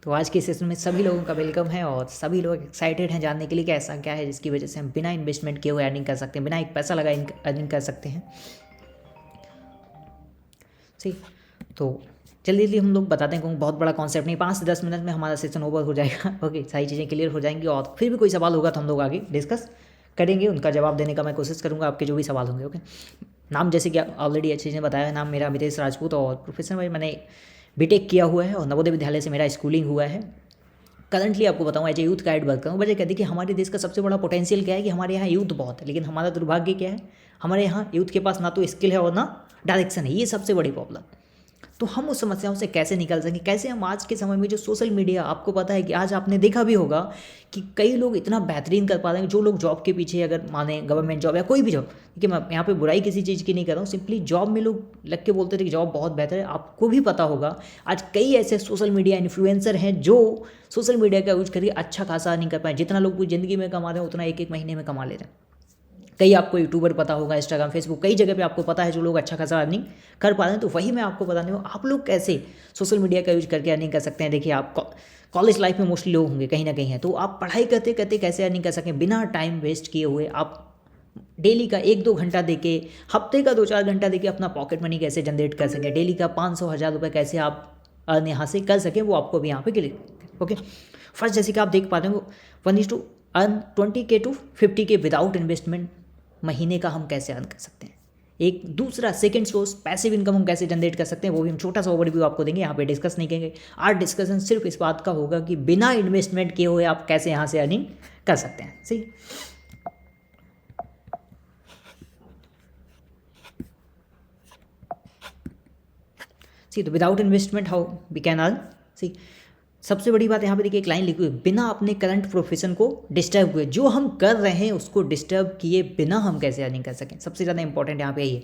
तो आज के सेशन में सभी लोगों का वेलकम है और सभी लोग एक्साइटेड हैं जानने के लिए कि ऐसा क्या है जिसकी वजह से हम बिना इन्वेस्टमेंट किए हुए अर्निंग कर सकते हैं, बिना एक पैसा लगाए अर्निंग कर सकते हैं। सही, तो जल्दी जल्दी हम लोग बताते हैं, बहुत बड़ा कॉन्सेप्ट नहीं, 5 से 10 मिनट में हमारा सेशन ओवर हो जाएगा। ओके, सारी चीज़ें क्लियर हो जाएंगी और फिर भी कोई सवाल होगा तो हम लोग आगे डिस्कस करेंगे, उनका जवाब देने का मैं कोशिश करूँगा, आपके जो भी सवाल होंगे। ओके, नाम जैसे कि ऑलरेडी अच्छी चीज़ें बताया है, नाम मेरा अमितेश राजपूत और प्रोफेशनल भाई मैंने बीटेक किया हुआ है और नवोदय विद्यालय से मेरा स्कूलिंग हुआ है। करंटली आपको बताऊँ as a youth guide work करूँ। वजह कहती है कि हमारे देश का सबसे बड़ा पोटेंशियल क्या है कि हमारे यहाँ यूथ बहुत है, लेकिन हमारा दुर्भाग्य क्या है, हमारे यहाँ यूथ के पास ना तो स्किल है और ना डायरेक्शन है। ये सबसे बड़ी प्रॉब्लम। तो हम उस समस्याओं से कैसे निकल सकें, कैसे हम आज के समय में जो सोशल मीडिया, आपको पता है कि आज आपने देखा भी होगा कि कई लोग इतना बेहतरीन कर पा रहे हैं, जो लोग जॉब के पीछे अगर माने गवर्नमेंट जॉब या कोई भी जॉब, देखिए मैं यहाँ पे बुराई किसी चीज़ की नहीं कर रहा हूँ, सिंपली जॉब में लोग लग के बोलते थे कि जॉब बहुत बेहतर है। आपको भी पता होगा आज कई ऐसे सोशल मीडिया इन्फ्लुएंसर हैं जो सोशल मीडिया का यूज करके अच्छा खासा नहीं कर पाए। जितना लोग पूरी ज़िंदगी में कमा रहे हैं उतना एक एक महीने में कमा ले रहे हैं। कई आपको यूट्यूबर पता होगा, इंस्टाग्राम, फेसबुक, कई जगह पे आपको पता है जो लोग अच्छा खासा अर्निंग कर पा रहे हैं। तो वही मैं आपको बताने हूँ आप लोग कैसे सोशल मीडिया का यूज करके अर्निंग कर सकते हैं। देखिए आप कॉलेज लाइफ में मोस्टली लोग होंगे कहीं ना कहीं हैं, तो आप पढ़ाई करते करते कैसे अर्निंग कर सकें बिना टाइम वेस्ट किए हुए। आप डेली का 1-2 घंटा देके, हफ्ते का 2-4 घंटा देके अपना पॉकेट मनी कैसे जनरेट कर सकें, डेली का 500-1000 रुपये कैसे आप अर्न यहाँ से कर सकें, वो आपको भी यहाँ पे क्लिक। ओके, फर्स्ट जैसे कि आप देख पा रहे हो 1:अर्न 20K to 50K without investment महीने का हम कैसे अर्न कर सकते हैं। एक दूसरा सेकंड सोर्स पैसिव इनकम हम कैसे जनरेट कर सकते हैं, वो भी हम छोटा सा ओवरव्यू आपको देंगे, यहाँ पे डिस्कस नहीं करेंगे। आज डिस्कशन सिर्फ इस बात का होगा कि बिना इन्वेस्टमेंट किए हुए आप कैसे यहाँ से अर्निंग कर सकते हैं। सही, तो without investment how we can earn. See, सबसे बड़ी बात यहाँ पे देखिए एक लाइन लिखी हुई, बिना अपने करंट प्रोफेशन को डिस्टर्ब हुए, जो हम कर रहे हैं उसको डिस्टर्ब किए बिना हम कैसे अर्निंग कर सकें। सबसे ज़्यादा इंपॉर्टेंट यहाँ पे यही है।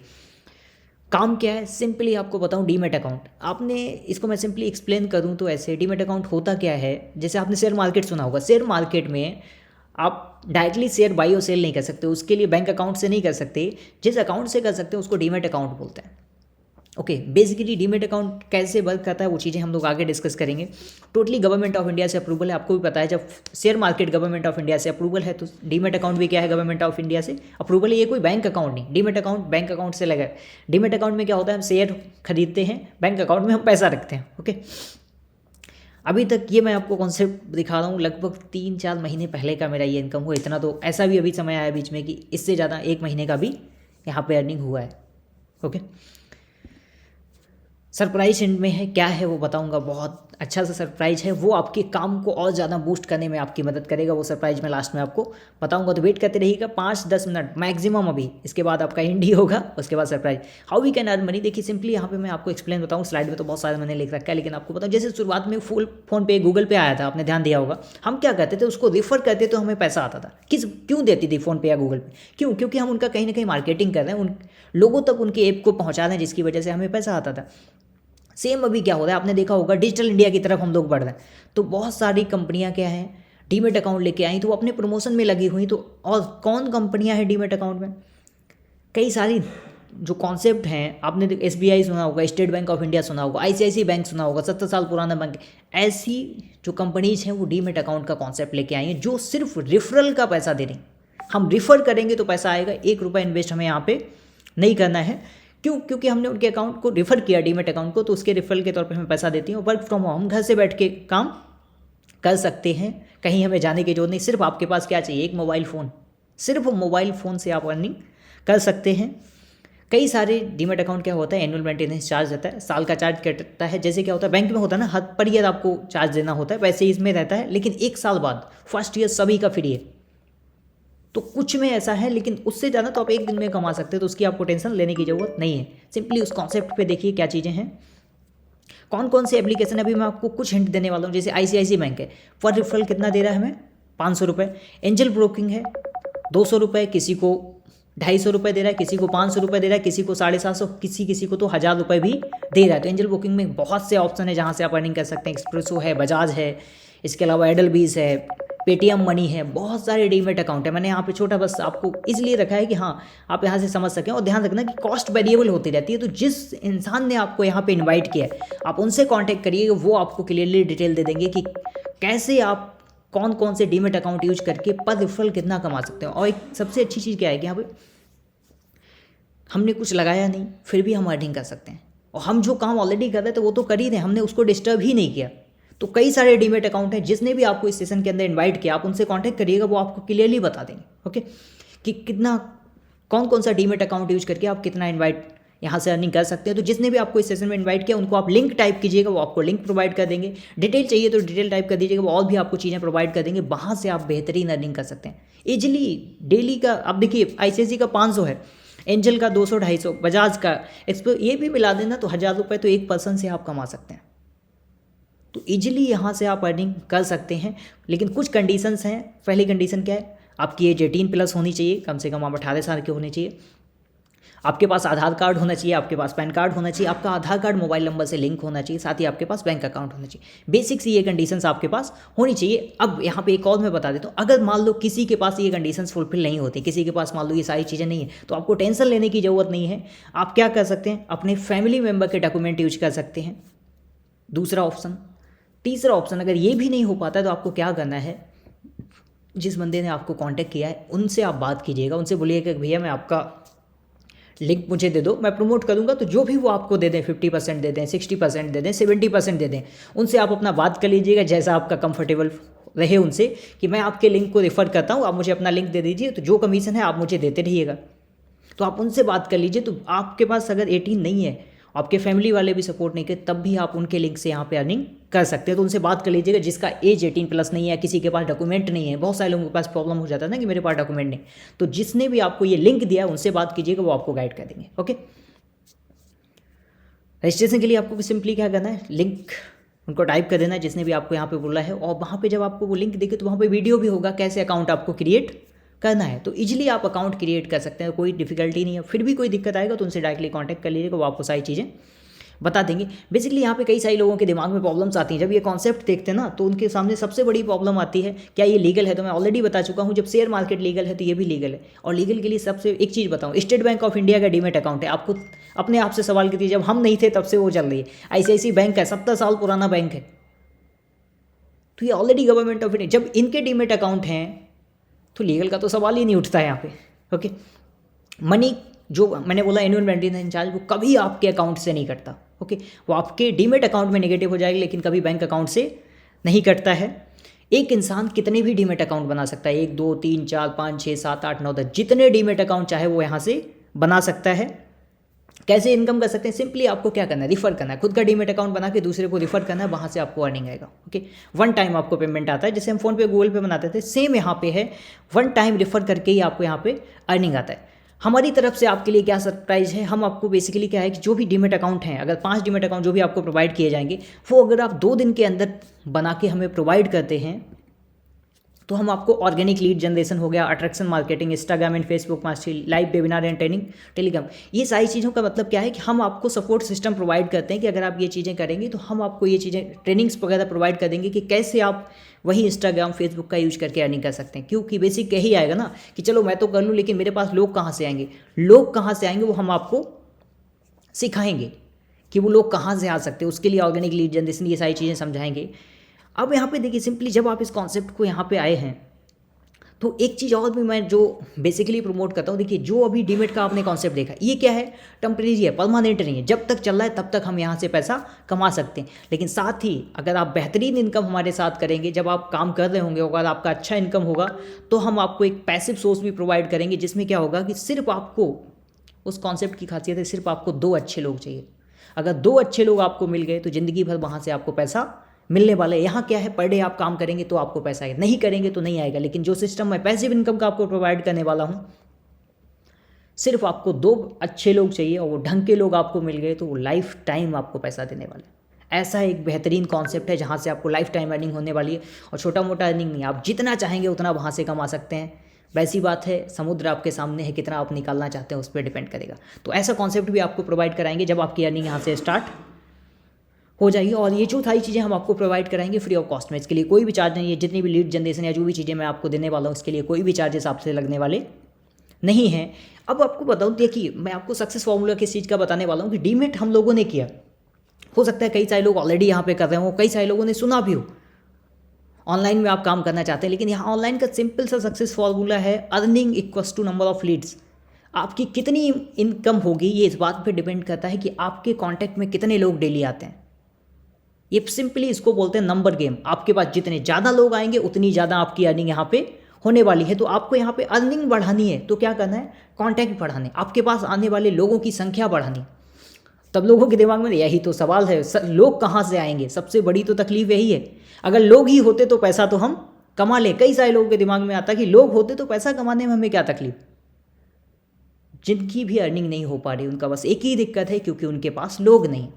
काम क्या है, सिंपली आपको बताऊँ, डीमेट अकाउंट। आपने इसको मैं सिंपली एक्सप्लेन करूँ तो ऐसे, डीमेट अकाउंट होता क्या है, जैसे आपने शेयर मार्केट सुना होगा, शेयर मार्केट में आप डायरेक्टली शेयर बाई और सेल नहीं कर सकते, उसके लिए बैंक अकाउंट से नहीं कर सकते। जिस अकाउंट से कर सकते हैं उसको डीमेट अकाउंट बोलते हैं। ओके, बेसिकली डीमेट अकाउंट कैसे वर्क करता है वो चीज़ें हम लोग आगे डिस्कस करेंगे। टोटली गवर्नमेंट ऑफ इंडिया से अप्रूवल है, आपको भी पता है जब share market government of India से अप्रूवल है तो डीमेट अकाउंट भी क्या है, गवर्नमेंट ऑफ इंडिया से अप्रूवल है। ये कोई बैंक अकाउंट नहीं, डीमेट अकाउंट बैंक अकाउंट से लगा। डीमेट अकाउंट में क्या होता है, हम शेयर खरीदते हैं, बैंक अकाउंट में हम पैसा रखते हैं। ओके, अभी तक ये मैं आपको कॉन्सेप्ट दिखा रहा हूँ, लगभग 3-4 महीने पहले का मेरा ये इनकम हुआ इतना, तो ऐसा भी अभी समय आया बीच में कि इससे ज़्यादा 1 महीने का भी यहाँ पे अर्निंग हुआ है। ओके, सरप्राइज एंड में है, क्या है वो बताऊंगा, बहुत अच्छा सा सरप्राइज है, वो आपके काम को और ज़्यादा बूस्ट करने में आपकी मदद करेगा। वो सरप्राइज मैं लास्ट में आपको बताऊंगा, तो वेट करते रहिएगा 5-10 मिनट मैक्सिमम अभी, इसके बाद आपका इंडी होगा, उसके बाद surprise. How we can earn money, देखिए सिंपली यहाँ पे मैं आपको एक्सप्लेन बताऊँ, स्लाइड में तो बहुत सारे मैंने लिख रखा है, लेकिन आपको बताऊँ जैसे शुरुआत में फुल फोन पे गूगल पे आया था, आपने ध्यान दिया होगा, हम क्या करते थे, उसको रेफर करते तो हमें पैसा आता था। क्यों देती थी फोन पे या गूगल पे, क्योंकि हम उनका कहीं ना कहीं मार्केटिंग कर रहे हैं, उन लोगों तक उनके ऐप को पहुँचा रहे हैं, जिसकी वजह से हमें पैसा आता था। सेम अभी क्या हो रहा है, आपने देखा होगा डिजिटल इंडिया की तरफ हम लोग बढ़ रहे हैं, तो बहुत सारी कंपनियां क्या हैं डीमेट अकाउंट लेके आई, तो वो अपने प्रमोशन में लगी हुई। तो और कौन कंपनियां हैं डीमेट अकाउंट में, कई सारी जो कॉन्सेप्ट हैं, आपने SBI सुना होगा, स्टेट बैंक ऑफ इंडिया सुना होगा, ICICI बैंक सुना होगा, 70 साल पुराना बैंक। ऐसी जो कंपनीज हैं वो डीमेट अकाउंट का कॉन्सेप्ट लेके आई हैं, जो सिर्फ रेफरल का पैसा दे रही। हम रिफर करेंगे तो पैसा आएगा, 1 रुपया इन्वेस्ट हमें यहाँ पे नहीं करना है। क्योंकि हमने उनके अकाउंट को रिफर किया, डीमेट अकाउंट को, तो उसके रेफरल के तौर पे हमें पैसा देती हैं। वर्क फ्रॉम होम, घर से बैठ के काम कर सकते हैं, कहीं हमें जाने की जरूरत नहीं। सिर्फ आपके पास क्या चाहिए, एक मोबाइल फ़ोन, सिर्फ मोबाइल फ़ोन से आप अर्निंग कर सकते हैं। कई सारे डीमेट अकाउंट क्या होता है, एनुअल मेंटेनेंस चार्ज रहता है, साल का चार्ज कटता है। जैसे क्या होता है बैंक में होता है ना, हर पर ईयर आपको चार्ज देना होता है, वैसे इसमें रहता है, लेकिन 1 साल बाद फर्स्ट ईयर सभी का फ्री है। तो कुछ में ऐसा है, लेकिन उससे ज़्यादा तो आप 1 दिन में कमा सकते हैं, तो उसकी आपको टेंशन लेने की ज़रूरत नहीं है। सिंपली उस कॉन्सेप्ट पे देखिए क्या चीज़ें हैं, कौन कौन से एप्लीकेशन, अभी मैं आपको कुछ हिंट देने वाला हूँ। जैसे ICICI बैंक है, पर रेफरल कितना दे रहा है हमें, 500 रुपये। एंजल ब्रोकिंग है 200 रुपये, किसी को 250 रुपये दे रहा है, किसी को 500 रुपये दे रहा है, किसी को 750, किसी को तो 1000 रुपये भी दे रहा है। तो एंजल ब्रोकिंग में बहुत से ऑप्शन है जहाँ से आप अर्निंग कर सकते हैं। एक्सप्रेसो है, बजाज है, इसके अलावा एडलबीज है, पेटीएम मनी है, बहुत सारे डीमेट अकाउंट है। मैंने यहाँ पे छोटा बस आपको इसलिए रखा है कि हाँ आप यहाँ से समझ सकें। और ध्यान रखना कि कॉस्ट वेरिएबल होती रहती है, तो जिस इंसान ने आपको यहाँ पे इनवाइट किया है आप उनसे कांटेक्ट करिए, वो आपको क्लियरली डिटेल दे देंगे कि कैसे आप कौन कौन से डीमेट अकाउंट यूज करके पर रेफरल कितना कमा सकते हैं। और एक सबसे अच्छी चीज़ क्या है कि यहाँ पे हमने कुछ लगाया नहीं फिर भी हम अर्निंग कर सकते हैं, और हम जो काम ऑलरेडी कर रहे थे वो तो कर ही रहे, हमने उसको डिस्टर्ब ही नहीं किया। तो कई सारे डीमेट अकाउंट हैं, जिसने भी आपको इस सेशन के अंदर इनवाइट किया आप उनसे कांटेक्ट करिएगा, वो आपको क्लियरली बता देंगे ओके कि कितना कौन कौन सा डीमेट अकाउंट यूज करके आप कितना इनवाइट यहाँ से अर्निंग कर सकते हैं। तो जिसने भी आपको इस सेशन में इनवाइट किया उनको आप लिंक टाइप कीजिएगा, वो आपको लिंक प्रोवाइड कर देंगे। डिटेल चाहिए तो डिटेल टाइप कर दीजिएगा, वो और भी आपको चीज़ें प्रोवाइड कर देंगे, वहाँ से आप बेहतरीन अर्निंग कर सकते हैं ईजिली। डेली का आप देखिए ICICI का 500 है, एंजल का 200-250, बजाज का ये भी मिला देना तो 1000 रुपये तो एक पर्सन से आप कमा सकते हैं। तो ईजिली यहाँ से आप अर्निंग कर सकते हैं, लेकिन कुछ कंडीशंस हैं। पहली कंडीशन क्या है, आपकी एज 18+ होनी चाहिए, कम से कम आप 18 साल के होने चाहिए, आपके पास आधार कार्ड होना चाहिए, आपके पास पैन कार्ड होना चाहिए, आपका आधार कार्ड मोबाइल नंबर से लिंक होना चाहिए, साथ ही आपके पास बैंक अकाउंट होना चाहिए। बेसिक सी ये कंडीशंस आपके पास होनी चाहिए। अब यहाँ पे एक और मैं बता देता हूँ, अगर मान लो किसी के पास ये कंडीशंस फुलफिल नहीं होती, किसी के पास मान लो ये सारी चीज़ें नहीं है, तो आपको टेंशन लेने की ज़रूरत नहीं है। आप क्या कर सकते हैं, अपने फैमिली मेम्बर के डॉक्यूमेंट यूज कर सकते हैं, दूसरा ऑप्शन। तीसरा ऑप्शन, अगर ये भी नहीं हो पाता तो आपको क्या करना है, जिस बंदे ने आपको कांटेक्ट किया है उनसे आप बात कीजिएगा, उनसे बोलिएगा कि भैया मैं आपका लिंक मुझे दे दो, मैं प्रमोट करूंगा। तो जो भी वो आपको दे दें, 50% दे दें, 60% दे दें, 70% दे दें, उनसे आप अपना बात कर लीजिएगा जैसा आपका कंफर्टेबल रहे उनसे, कि मैं आपके लिंक को रेफर करता हूँ, आप मुझे अपना लिंक दे दीजिए, तो जो कमीशन है आप मुझे देते रहिएगा। तो आप उनसे बात कर लीजिए। तो आपके पास अगर 18 नहीं है, आपके फैमिली वाले भी सपोर्ट नहीं करते, तब भी आप उनके लिंक से यहाँ पे अर्निंग कर सकते हैं। तो उनसे बात कर लीजिएगा जिसका एज 18+ नहीं है, किसी के पास डॉक्यूमेंट नहीं है। बहुत सारे लोगों के पास प्रॉब्लम हो जाता है ना कि मेरे पास डॉक्यूमेंट नहीं, तो जिसने भी आपको ये लिंक दिया उनसे बात कीजिएगा, वो आपको गाइड कर देंगे ओके। रजिस्ट्रेशन के लिए आपको सिंपली क्या करना है, लिंक उनको टाइप कर देना है जिसने भी आपको यहाँ पे बोला है, और वहाँ पे जब आपको वो लिंक दिखे तो वहाँ पे वीडियो भी होगा कैसे अकाउंट आपको क्रिएट करना है। तो इजीली आप अकाउंट क्रिएट कर सकते हैं, कोई डिफिकल्टी नहीं है। फिर भी कोई दिक्कत आएगा तो उनसे डायरेक्टली कांटेक्ट कर लीजिएगा, वो आपको सारी चीज़ें बता देंगे। बेसिकली यहाँ पे कई सारे लोगों के दिमाग में प्रॉब्लम्स आती हैं जब ये कॉन्सेप्ट देखते हैं ना, तो उनके सामने सबसे बड़ी प्रॉब्लम आती है क्या ये लीगल है। तो मैं ऑलरेडी बता चुका हूँ, जब शेयर मार्केट लीगल है तो ये भी लीगल है। और लीगल के लिए सबसे एक चीज़ बताऊँ, स्टेट बैंक ऑफ इंडिया का डीमेट अकाउंट है। आपको अपने आप से सवाल कीजिए, जब हम नहीं थे तब से वो चल रही है। ICICI बैंक है, 70 साल पुराना बैंक है, तो ये ऑलरेडी गवर्नमेंट ऑफ इंडिया। जब इनके डीमेट अकाउंट हैं तो लीगल का तो सवाल ही नहीं उठता है यहाँ पे ओके। मनी जो मैंने बोला एनुअल मेंटेनेंस चार्ज, वो कभी आपके अकाउंट से नहीं कटता ओके। वो आपके डीमेट अकाउंट में नेगेटिव हो जाएगा, लेकिन कभी बैंक अकाउंट से नहीं कटता है। एक इंसान कितने भी डीमेट अकाउंट बना सकता है, 1 2 3 4 5 6 7 8 9 10, जितने डीमेट अकाउंट चाहे वो यहाँ से बना सकता है। कैसे इनकम कर सकते हैं, सिंपली आपको क्या करना है, रिफर करना है। खुद का डीमेट अकाउंट बना के दूसरे को रिफर करना है, वहाँ से आपको अर्निंग आएगा ओके। 1 टाइम आपको पेमेंट आता है, जैसे हम फोन पे गूगल पे बनाते थे, सेम यहाँ पे है। 1 टाइम रिफर करके ही आपको यहाँ पे अर्निंग आता है। हमारी तरफ से आपके लिए क्या सरप्राइज है, हम आपको बेसिकली क्या है कि जो भी डीमेट अकाउंट हैं, अगर 5 डीमेट अकाउंट जो भी आपको प्रोवाइड किए जाएंगे, वो अगर आप 2 दिन के अंदर बना के हमें प्रोवाइड करते हैं, तो हम आपको ऑर्गेनिक लीड जनरेशन हो गया, attraction marketing, Instagram and Facebook mastery, live webinar and training, Telegram, ये सारी चीज़ों का मतलब क्या है कि हम आपको सपोर्ट सिस्टम प्रोवाइड करते हैं कि अगर आप ये चीज़ें करेंगे तो हम आपको ये चीज़ें ट्रेनिंग्स वगैरह प्रोवाइड कर देंगे कि कैसे आप वही इंस्टाग्राम फेसबुक का यूज करके अर्निंग कर सकते हैं। क्योंकि बेसिक यही आएगा ना कि चलो मैं तो कर लूँ, लेकिन मेरे पास लोग कहाँ से आएंगे, लोग कहाँ से आएंगे वो हम आपको सिखाएंगे कि वो लोग कहाँ से आ सकते हैं। उसके लिए ऑर्गेनिक लीड जनरेशन, ये सारी चीज़ें समझाएंगे। अब यहाँ पे देखिए, सिंपली जब आप इस कॉन्सेप्ट को यहाँ पे आए हैं, तो एक चीज़ और भी मैं जो बेसिकली प्रमोट करता हूँ, देखिए जो अभी डीमेट का आपने कॉन्सेप्ट देखा, ये क्या है, टेम्परेरी है, परमानेंट नहीं है। जब तक चल रहा है तब तक हम यहाँ से पैसा कमा सकते हैं, लेकिन साथ ही अगर आप बेहतरीन इनकम हमारे साथ करेंगे, जब आप काम कर रहे होंगे, अगर आपका अच्छा इनकम होगा, तो हम आपको एक पैसिव सोर्स भी प्रोवाइड करेंगे, जिसमें क्या होगा कि सिर्फ आपको, उस कॉन्सेप्ट की खासियत है, सिर्फ आपको 2 अच्छे लोग चाहिए। अगर 2 अच्छे लोग आपको मिल गए तो ज़िंदगी भर वहाँ से आपको पैसा मिलने वाला है। यहाँ क्या है, पर डे आप काम करेंगे तो आपको पैसा आएगा, नहीं करेंगे तो नहीं आएगा। लेकिन जो सिस्टम मैं पैसिव इनकम का आपको प्रोवाइड करने वाला हूँ, सिर्फ आपको 2 अच्छे लोग चाहिए और वो ढंग के लोग आपको मिल गए तो वो लाइफ टाइम आपको पैसा देने वाले। ऐसा एक बेहतरीन कॉन्सेप्ट है जहाँ से आपको लाइफ टाइम अर्निंग होने वाली है, और छोटा मोटा अर्निंग नहीं, आप जितना चाहेंगे उतना वहाँ से कमा सकते हैं। वैसी बात है, समुद्र आपके सामने है, कितना आप निकालना चाहते हैं उस पर डिपेंड करेगा। तो ऐसा कॉन्सेप्ट भी आपको प्रोवाइड कराएंगे जब आपकी अर्निंग यहाँ से स्टार्ट हो जाएगी। और ये जो सारी चीज़ें हम आपको प्रोवाइड कराएंगे फ्री ऑफ कॉस्ट में, इसके लिए कोई भी चार्ज नहीं है। जितनी भी लीड जनरेशन या जो भी चीज़ें मैं आपको देने वाला हूँ इसके लिए कोई भी चार्जेस आपसे लगने वाले नहीं है। अब आपको बताऊँ, देखिए मैं आपको सक्सेस फॉर्मूला किस चीज़ का बताने वाला हूँ कि डीमेट हम लोगों ने किया, हो सकता है कई सारे लोग ऑलरेडी यहाँ पे कर रहे हो, कई सारे लोगों ने सुना भी हो, ऑनलाइन में आप काम करना चाहते हैं, लेकिन यहाँ ऑनलाइन का सिंपल सा सक्सेस फॉर्मूला है earning equals to number of leads. आपकी कितनी इनकम होगी ये इस बात पे डिपेंड करता है कि आपके कांटेक्ट में कितने लोग डेली आते हैं। ये सिंपली इसको बोलते हैं नंबर गेम। आपके पास जितने ज़्यादा लोग आएंगे उतनी ज़्यादा आपकी अर्निंग यहाँ पे होने वाली है। तो आपको यहाँ पे अर्निंग बढ़ानी है तो क्या करना है, कॉन्टैक्ट बढ़ाने, आपके पास आने वाले लोगों की संख्या बढ़ानी। तब लोगों के दिमाग में यही तो सवाल है, लोग कहाँ से आएंगे, सबसे बड़ी तो तकलीफ यही है। अगर लोग ही होते तो पैसा तो हम कमा ले। कई सारे लोगों के दिमाग में आता है कि लोग होते तो पैसा कमाने में हमें क्या तकलीफ। जिनकी भी अर्निंग नहीं हो पा रही उनका बस एक ही दिक्कत है, क्योंकि उनके पास लोग नहीं,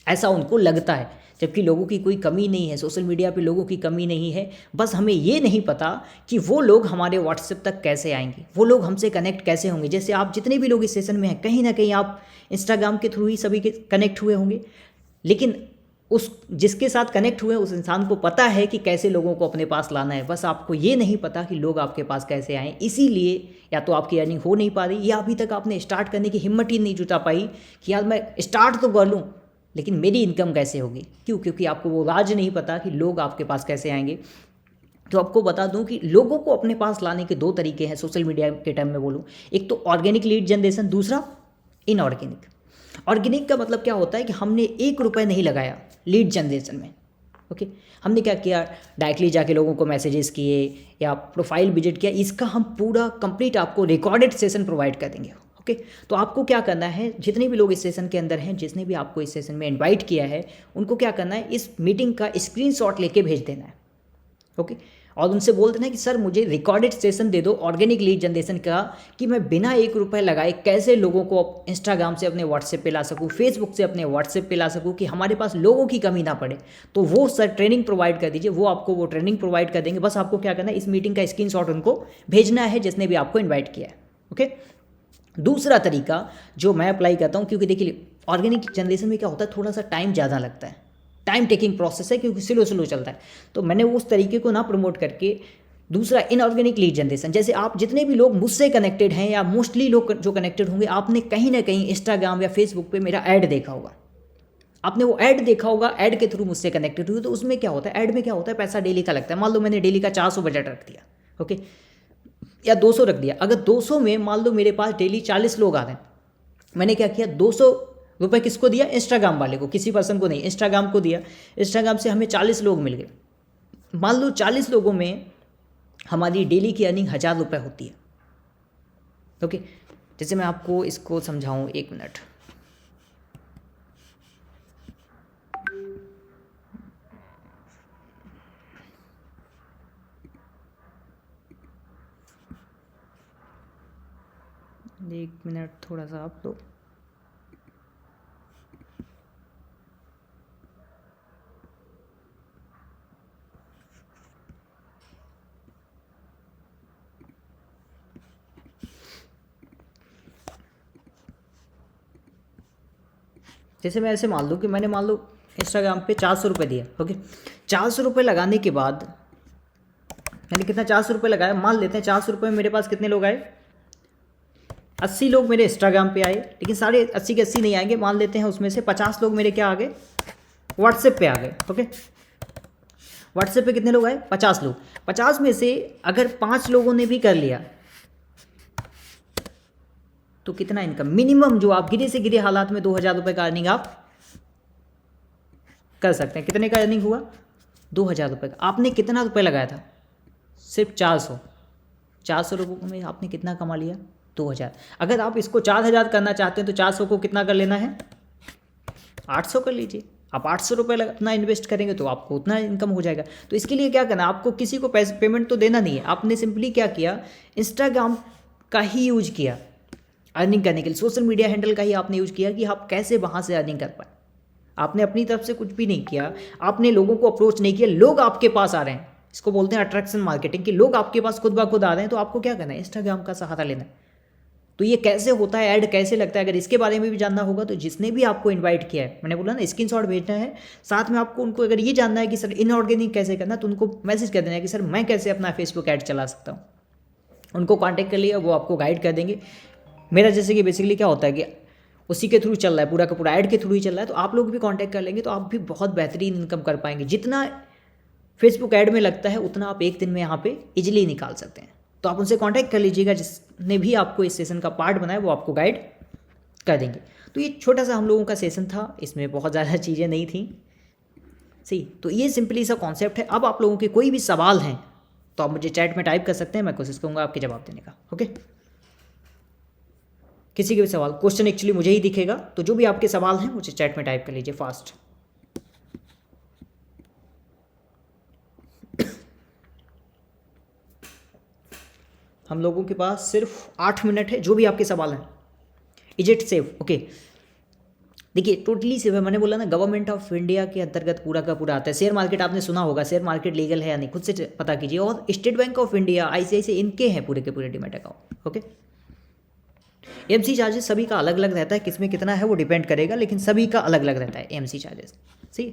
ऐसा उनको लगता है। जबकि लोगों की कोई कमी नहीं है, सोशल मीडिया पे लोगों की कमी नहीं है, बस हमें ये नहीं पता कि वो लोग हमारे व्हाट्सएप तक कैसे आएंगे, वो लोग हमसे कनेक्ट कैसे होंगे। जैसे आप जितने भी लोग इस सेशन में हैं, कहीं ना कहीं आप इंस्टाग्राम के थ्रू ही सभी के कनेक्ट हुए होंगे, लेकिन उस जिसके साथ कनेक्ट हुए उस इंसान को पता है कि कैसे लोगों को अपने पास लाना है, बस आपको ये नहीं पता कि लोग आपके पास कैसे आएँ। इसीलिए या तो आपकी अर्निंग हो नहीं पा रही, या अभी तक आपने स्टार्ट करने की हिम्मत ही नहीं जुटा पाई कि यार मैं स्टार्ट तो कर लूँ लेकिन मेरी इनकम कैसे होगी। क्यों? क्योंकि आपको वो राज नहीं पता कि लोग आपके पास कैसे आएंगे। तो आपको बता दूं कि लोगों को अपने पास लाने के दो तरीके हैं सोशल मीडिया के टाइम में बोलूं। एक तो ऑर्गेनिक लीड जनरेशन, दूसरा इनऑर्गेनिक। ऑर्गेनिक का मतलब क्या होता है कि हमने 1 रुपये नहीं लगाया लीड जनरेशन में। ओके, हमने क्या किया, डायरेक्टली जाके लोगों को मैसेजेस किए या प्रोफाइल विजिट किया, इसका हम पूरा कंप्लीट आपको रिकॉर्डेड सेशन प्रोवाइड कर देंगे। ओके, तो आपको क्या करना है, जितने भी लोग इस सेशन के अंदर हैं, जिसने भी आपको इस सेशन में इनवाइट किया है, उनको क्या करना है, इस मीटिंग का स्क्रीनशॉट लेके भेज देना है। ओके, और उनसे बोल देना है कि सर मुझे रिकॉर्डेड सेशन दे दो ऑर्गेनिक लीड जनरेशन का, कि मैं बिना 1 रुपये लगाए कैसे लोगों को इंस्टाग्राम से अपने व्हाट्सएप पे ला सकूँ, फेसबुक से अपने व्हाट्सएप पे ला सकूँ, कि हमारे पास लोगों की कमी ना पड़े। तो वो सर ट्रेनिंग प्रोवाइड कर दीजिए, वो आपको वो ट्रेनिंग प्रोवाइड कर देंगे। बस आपको क्या करना है, इस मीटिंग का स्क्रीनशॉट उनको भेजना है जिसने भी आपको इन्वाइट किया है। ओके, दूसरा तरीका जो मैं अप्लाई करता हूँ, क्योंकि देखिए ऑर्गेनिक जनरेशन में क्या होता है, थोड़ा सा टाइम ज़्यादा लगता है, टाइम टेकिंग प्रोसेस है, क्योंकि स्लो स्लो चलता है। तो मैंने उस तरीके को ना प्रमोट करके दूसरा इनऑर्गेनिक लीड जनरेशन, जैसे आप जितने भी लोग मुझसे कनेक्टेड हैं या मोस्टली लोग जो कनेक्टेड होंगे, आपने कहीं ना कहीं इंस्टाग्राम या फेसबुक पे मेरा ऐड देखा होगा, आपने वो ऐड देखा होगा, ऐड के थ्रू मुझसे कनेक्टेड हुए। तो उसमें क्या होता है, ऐड में क्या होता है, पैसा डेली का लगता है। मान लो मैंने डेली का 400 बजट रख दिया, ओके, या 200 रख दिया। अगर 200 में मान लो मेरे पास डेली 40 लोग आ रहे हैं, मैंने क्या किया, 200 रुपये किसको दिया, इंस्टाग्राम वाले को, किसी पर्सन को नहीं, इंस्टाग्राम को दिया। इंस्टाग्राम से हमें 40 लोग मिल गए। मान लो 40 लोगों में हमारी डेली की अर्निंग 1000 रुपये होती है। ओके, जैसे मैं आपको इसको समझाऊं, 1 मिनट। थोड़ा सा आप लोग जैसे मैं ऐसे मान लूँ कि मैंने मान लो इंस्टाग्राम पे 400 रुपये दिया। ओके, 400 रुपये लगाने के बाद मैंने कितना, 400 रुपये लगाया, मान लेते हैं 400 रुपये में मेरे पास कितने लोग आए, 80 लोग मेरे इंस्टाग्राम पे आए। लेकिन सारे 80 के 80 नहीं आएंगे, मान लेते हैं उसमें से 50 लोग मेरे क्या आ गए, व्हाट्सएप पे आ गए। ओके, व्हाट्सएप पे कितने लोग आए, 50 लोग। 50 में से अगर 5 लोगों ने भी कर लिया तो कितना इनकम, मिनिमम जो आप गिरे से गिरे हालात में 2000 रुपये का अर्निंग आप कर सकते हैं। कितने का अर्निंग हुआ, 2000 रुपये का। आपने कितना रुपये लगाया था, सिर्फ 400 रुपये में आपने कितना कमा लिया, 2000। अगर आप इसको 4000 करना चाहते हैं तो 400 को कितना कर लेना है, 800 कर लीजिए। आप 800 रुपये अपना इन्वेस्ट करेंगे तो आपको उतना इनकम हो जाएगा। तो इसके लिए क्या करना, आपको किसी को पैसे पेमेंट तो देना नहीं है। आपने सिंपली क्या किया, इंस्टाग्राम का ही यूज किया अर्निंग करने के लिए, सोशल मीडिया हैंडल का ही आपने यूज किया कि आप कैसे वहाँ से अर्निंग कर पाए। आपने अपनी तरफ से कुछ भी नहीं किया, आपने लोगों को अप्रोच नहीं किया, लोग आपके पास आ रहे हैं। इसको बोलते हैं अट्रैक्शन मार्केटिंग, कि लोग आपके पास खुद ब खुद आ रहे हैं। तो आपको क्या करना है, इंस्टाग्राम का सहारा लेना है। तो ये कैसे होता है, ऐड कैसे लगता है, अगर इसके बारे में भी जानना होगा तो जिसने भी आपको इनवाइट किया है, मैंने बोला ना स्क्रीनशॉट भेजना है, साथ में आपको उनको अगर ये जानना है कि सर इनऑर्गेनिक कैसे करना, तो उनको मैसेज कर देना है कि सर मैं कैसे अपना फेसबुक ऐड चला सकता हूँ। उनको कांटेक्ट कर लिया, वो आपको गाइड कर देंगे। मेरा जैसे कि बेसिकली क्या होता है कि उसी के थ्रू चल रहा है, पूरा का पूरा ऐड के थ्रू ही चल रहा है, तो आप लोग भी कांटेक्ट कर लेंगे तो आप भी बहुत बेहतरीन इनकम कर पाएंगे। जितना फेसबुक ऐड में लगता है उतना आप एक दिन में यहाँ पे इजीली निकाल सकते हैं। तो आप उनसे कांटेक्ट कर लीजिएगा, जिसने भी आपको इस सेशन का पार्ट बनाया वो आपको गाइड कर देंगे। तो ये छोटा सा हम लोगों का सेशन था, इसमें बहुत ज़्यादा चीज़ें नहीं थी, सही। तो ये सिंपली सा कॉन्सेप्ट है। अब आप लोगों के कोई भी सवाल हैं तो आप मुझे चैट में टाइप कर सकते हैं, मैं कोशिश करूँगा आपके जवाब देने का। ओके, किसी के भी सवाल, क्वेश्चन एक्चुअली मुझे ही दिखेगा, तो जो भी आपके सवाल हैं मुझे चैट में टाइप कर लीजिए फास्ट। हम लोगों के पास सिर्फ 8 मिनट है, जो भी आपके सवाल हैं। Is it safe? ओके, देखिए टोटली सेफ है। मैंने बोला ना गवर्नमेंट ऑफ इंडिया के अंतर्गत पूरा का पूरा आता है। शेयर मार्केट आपने सुना होगा, शेयर मार्केट लीगल है या नहीं खुद से पता कीजिए। और state bank of India, ICICI, इनके हैं पूरे के पूरे demat account. Okay, MC charges सभी का अलग अलग रहता है, किसमें कितना है वो डिपेंड करेगा, लेकिन सभी का अलग अलग रहता है एमसी चार्जेस। सही,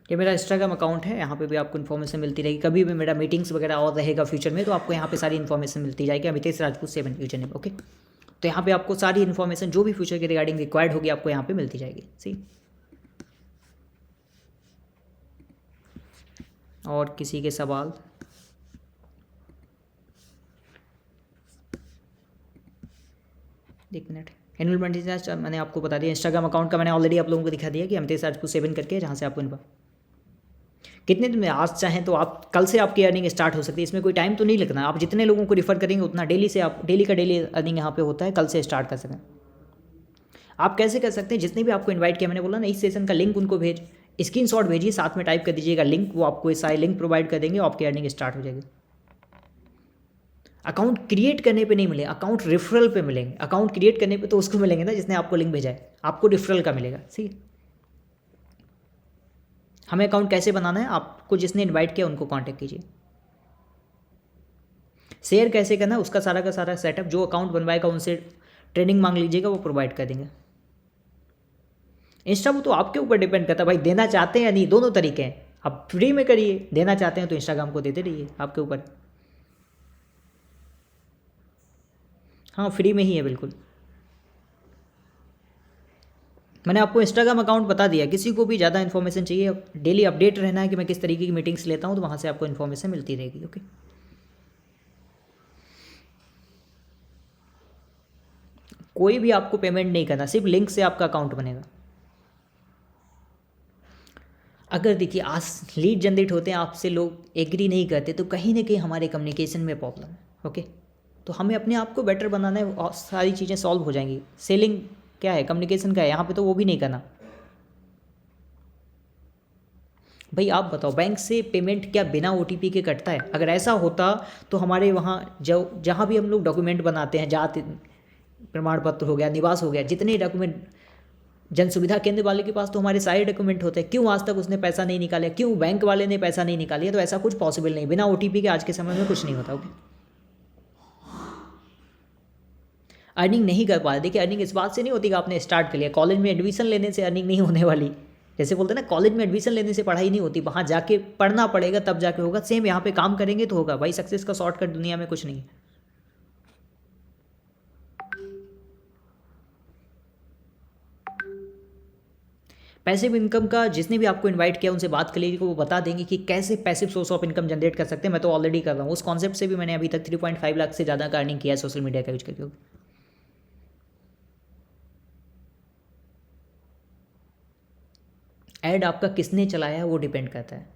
ये मेरा इंस्टाग्राम अकाउंट है, यहाँ पे भी आपको इन्फॉर्मेशन मिलती रहेगी। कभी भी मेरा मीटिंग्स वगैरह और रहेगा फ्यूचर में तो आपको यहाँ पे सारी इन्फॉर्मेशन मिलती जाएगी। Amitesh Rajput 7 user name. Okay, तो यहाँ पे आपको सारी इन्फॉर्मेशन जो भी फ्यूचर के रिगार्डिंग रिक्वायर्ड होगी आपको यहाँ पे मिलती जाएगी। सही, और किसी के सवाल? एक मिनट, एनुअल चार्ज मैंने आपको बता दिया। इंस्टाग्राम अकाउंट का मैंने ऑलरेडी आप लोगों को दिखा दिया कि अमितेश राजपूत 7 करके, जहाँ से आपको कितने दिन में, आज चाहें तो आप कल से आपकी अर्निंग स्टार्ट हो सकती है। इसमें कोई टाइम तो नहीं लगना, आप जितने लोगों को रिफर करेंगे उतना डेली से आप डेली का डेली अर्निंग यहाँ पे होता है, कल से स्टार्ट कर सकें। आप कैसे कर सकते हैं, जितने भी आपको इन्वाइट किया, मैंने बोला ना इस सेशन का लिंक उनको स्क्रीनशॉट भेजिए, साथ में टाइप कर दीजिएगा लिंक, वो आपको सारे लिंक प्रोवाइड कर देंगे, आपकी अर्निंग स्टार्ट हो जाएगी। अकाउंट क्रिएट करने पे नहीं मिले, अकाउंट रेफरल पे मिलेंगे। अकाउंट क्रिएट करने पे तो उसको मिलेंगे ना जिसने आपको लिंक भेजा है, आपको रेफरल का मिलेगा। सही, हमें अकाउंट कैसे बनाना है, आपको जिसने इनवाइट किया उनको कांटेक्ट कीजिए। शेयर कैसे करना है उसका सारा का सारा सेटअप, जो अकाउंट बनवाएगा उनसे ट्रेनिंग मांग लीजिएगा, वो प्रोवाइड कर देंगे। इंस्टा वो तो आपके ऊपर डिपेंड करता है भाई, देना चाहते हैं या नहीं, दोनों तरीके हैं। आप फ्री में करिए, देना चाहते हैं तो इंस्टाग्राम को देते रहिए, आपके ऊपर। हाँ, फ्री में ही है बिल्कुल। मैंने आपको इंस्टाग्राम अकाउंट बता दिया, किसी को भी ज़्यादा इन्फॉर्मेशन चाहिए, डेली अपडेट रहना है कि मैं किस तरीके की मीटिंग्स लेता हूँ, तो वहाँ से आपको इन्फॉर्मेशन मिलती रहेगी। ओके, कोई भी आपको पेमेंट नहीं करना, सिर्फ लिंक से आपका अकाउंट बनेगा। अगर देखिए आज लीड जनरेट होते हैं, आपसे लोग एग्री नहीं करते, तो कहीं ना कहीं हमारे कम्युनिकेशन में प्रॉब्लम है। ओके, तो हमें अपने आप को बेटर बनाना है और सारी चीज़ें सॉल्व हो जाएंगी। सेलिंग क्या है, कम्युनिकेशन का है, यहाँ पे तो वो भी नहीं करना। भाई आप बताओ, बैंक से पेमेंट क्या बिना ओटीपी के कटता है? अगर ऐसा होता तो हमारे वहाँ जो जहाँ भी हम लोग डॉक्यूमेंट बनाते हैं, जाति प्रमाण पत्र हो गया, निवास हो गया, जितने डॉक्यूमेंट जन सुविधा केंद्र वाले के पास तो हमारे सारे डॉक्यूमेंट होते हैं, क्यों आज तक उसने पैसा नहीं निकाला? क्यों बैंक वाले ने पैसा नहीं निकाली? तो ऐसा कुछ पॉसिबल नहीं, बिना ओटीपी के आज के समय में कुछ नहीं होता। ओके, अर्निंग नहीं कर पा रहे, देखिए अर्निंग इस बात से नहीं होती कि आपने स्टार्ट कर लिया, कॉलेज में एडमिशन लेने से अर्निंग नहीं होने वाली। जैसे बोलते हैं ना, कॉलेज में एडमिशन लेने से पढ़ाई नहीं होती, वहाँ जाके पढ़ना पड़ेगा तब जाके होगा। सेम यहाँ पे काम करेंगे तो होगा भाई। सक्सेस का शॉर्टकट दुनिया में कुछ नहीं है। पैसिव इनकम का जिसने भी आपको इनवाइट किया उनसे बात कर लीजिए, वो बता देंगे कि कैसे passive source of income generate कर सकते हैं। मैं तो ऑलरेडी कर रहा हूँ, उस कॉन्सेप्ट से भी मैंने अभी तक 3.5 लाख से ज़्यादा का अर्निंग किया है सोशल मीडिया का यूज करके। ऐड आपका किसने चलाया है वो डिपेंड करता है।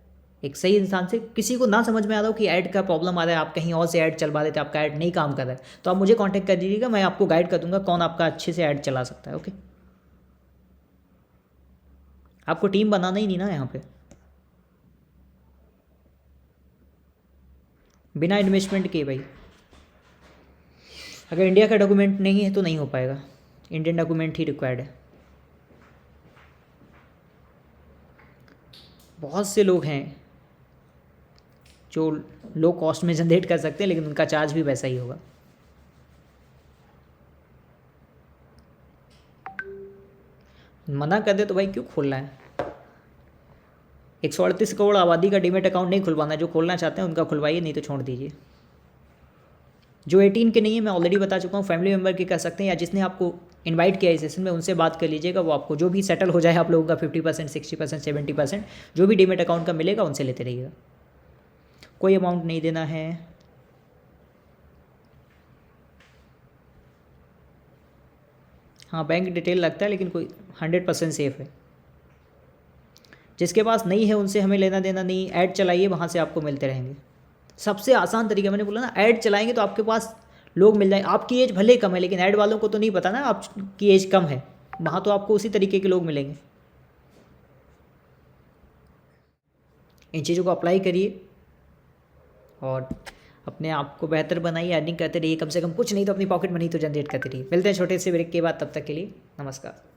एक सही इंसान से, किसी को ना समझ में आ रहा हो कि ऐड का प्रॉब्लम आ रहा है, आप कहीं और से ऐड चलवा देते, आपका ऐड नहीं काम कर रहा है, तो आप मुझे कांटेक्ट कर दीजिएगा, मैं आपको गाइड कर दूंगा कौन आपका अच्छे से ऐड चला सकता है। ओके, आपको टीम बनाना ही नहीं ना यहाँ पे, बिना इन्वेस्टमेंट के भाई। अगर इंडिया का डॉक्यूमेंट नहीं है तो नहीं हो पाएगा, इंडियन डॉक्यूमेंट ही रिक्वायर्ड है। बहुत से लोग हैं जो लो कॉस्ट में जनरेट कर सकते हैं, लेकिन उनका चार्ज भी वैसा ही होगा। मना कर दे तो भाई क्यों खोलना है। 138 करोड़ आबादी का डीमेट अकाउंट नहीं खुलवाना, जो खोलना चाहते हैं उनका खुलवाइए, नहीं तो छोड़ दीजिए। जो 18 के नहीं है मैं ऑलरेडी बता चुका हूँ, फैमिली मेम्बर के कर सकते हैं, या जिसने आपको इनवाइट किया इस सेशन में उनसे बात कर लीजिएगा, वो आपको जो भी सेटल हो जाए आप लोगों का 50%, 60%, 70% जो भी डीमेट अकाउंट का मिलेगा उनसे लेते रहिएगा। कोई अमाउंट नहीं देना है। हाँ बैंक डिटेल लगता है, लेकिन कोई 100% सेफ़ है। जिसके पास नहीं है उनसे हमें लेना देना नहीं। ऐड चलाइए, वहाँ से आपको मिलते रहेंगे। सबसे आसान तरीका मैंने बोला ना, ऐड चलाएंगे तो आपके पास लोग मिल जाएंगे। आपकी एज भले कम है, लेकिन ऐड वालों को तो नहीं पता ना आपकी एज कम है, वहाँ तो आपको उसी तरीके के लोग मिलेंगे। इन चीज़ों को अप्लाई करिए और अपने आप को बेहतर बनाइए, अर्निंग करते रहिए, कम से कम कुछ नहीं तो अपनी पॉकेट मनी तो जनरेट करते रहिए। मिलते हैं छोटे से ब्रेक के बाद, तब तक के लिए नमस्कार।